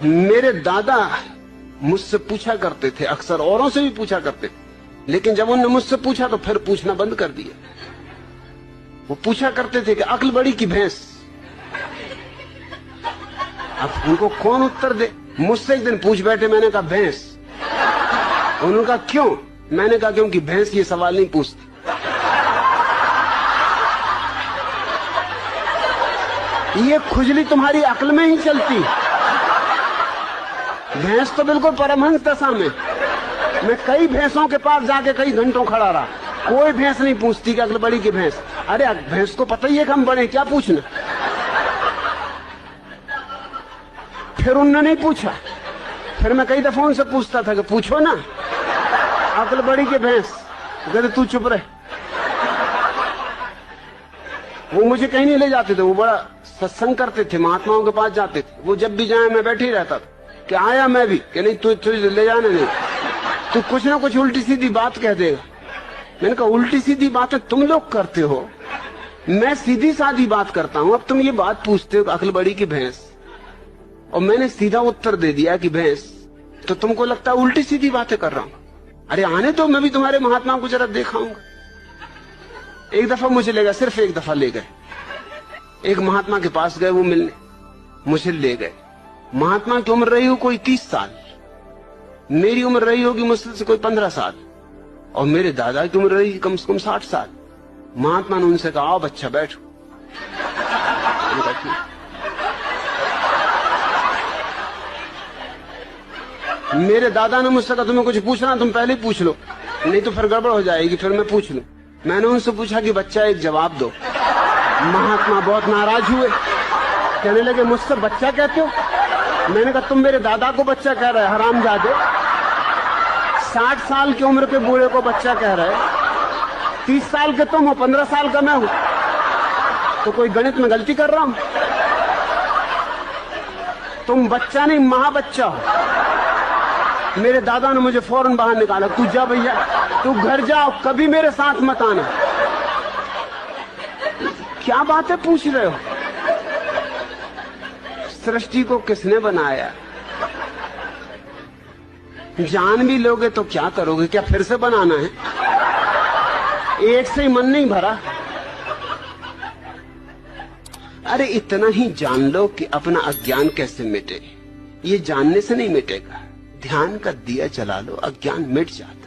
मेरे दादा मुझसे पूछा करते थे, अक्सर औरों से भी पूछा करते थे, लेकिन जब उन्होंने मुझसे पूछा तो फिर पूछना बंद कर दिया। वो पूछा करते थे कि अक्ल बड़ी की भैंस। अब उनको कौन उत्तर दे। मुझसे एक दिन पूछ बैठे, मैंने कहा भैंस। उन्होंने कहा क्यों? मैंने कहा क्योंकि भैंस ये सवाल नहीं पूछती। ये खुजली तुम्हारी अक्ल में ही चलती। भैंस तो बिल्कुल परमहंस दशा में। मैं कई भैंसों के पास जाके कई घंटों खड़ा रहा, कोई भैंस नहीं पूछती कि अक्ल बड़ी की भैंस। अरे भैंस को पता ही है कि हम बड़े, क्या पूछना। फिर उन्होंने नहीं पूछा। फिर मैं कई दफा उनसे पूछता था कि पूछो ना, अक्ल बड़ी की भैंस। कहते तू चुप रहे। वो मुझे कहीं नहीं ले जाते थे, वो बड़ा सत्संग करते थे, महात्माओं के पास जाते थे। वो जब भी जाए मैं बैठे ही रहता था कि आया मैं भी, कि नहीं तू ले जाने नहीं, तू कुछ ना कुछ उल्टी सीधी बात कह देगा। मैंने कहा उल्टी सीधी बातें तुम लोग करते हो, मैं सीधी सादी बात करता हूं। अब तुम ये बात पूछते हो अक्ल बड़ी की भैंस, और मैंने सीधा उत्तर दे दिया कि भैंस, तो तुमको लगता है उल्टी सीधी बातें कर रहा हूं। अरे आने दो, मैं भी तुम्हारे महात्माओं को जरा दिखाऊंगा। एक दफा मुझे ले गए, सिर्फ एक दफा ले गए। एक महात्मा के पास गए, वो मिलने मुझे ले गए। महात्मा की उम्र रही हो कोई 30 साल, मेरी उम्र रही होगी मुश्किल से कोई 15 साल, और मेरे दादा की उम्र रही कम से कम 60 साल। महात्मा ने उनसे कहा आओ बच्चा बैठो। मेरे दादा ने मुझसे कहा तुम्हें कुछ पूछना तुम पहले ही पूछ लो, नहीं तो फिर गड़बड़ हो जाएगी, फिर मैं पूछ लूं। मैंने उनसे पूछा कि बच्चा एक जवाब दो। महात्मा बहुत नाराज हुए, कहने लगे मुझसे बच्चा कहते हो? मैंने कहा तुम मेरे दादा को बच्चा कह रहे हरामजादे, 60 साल की उम्र के बूढ़े को बच्चा कह रहे, 30 साल के तुम हो, 15 साल का मैं हूं, तो कोई गणित में गलती कर रहा हूं? तुम बच्चा नहीं महाबच्चा हो। मेरे दादा ने मुझे फौरन बाहर निकाला, तू जा भैया, तू घर जाओ, कभी मेरे साथ मत आना। क्या बातें पूछ रहे हो? सृष्टि को किसने बनाया? जान भी लोगे तो क्या करोगे? क्या फिर से बनाना है? एक से ही मन नहीं भरा। अरे इतना ही जान लो कि अपना अज्ञान कैसे मिटे। ये जानने से नहीं मिटेगा, ध्यान का दिया जला लो, अज्ञान मिट जाता।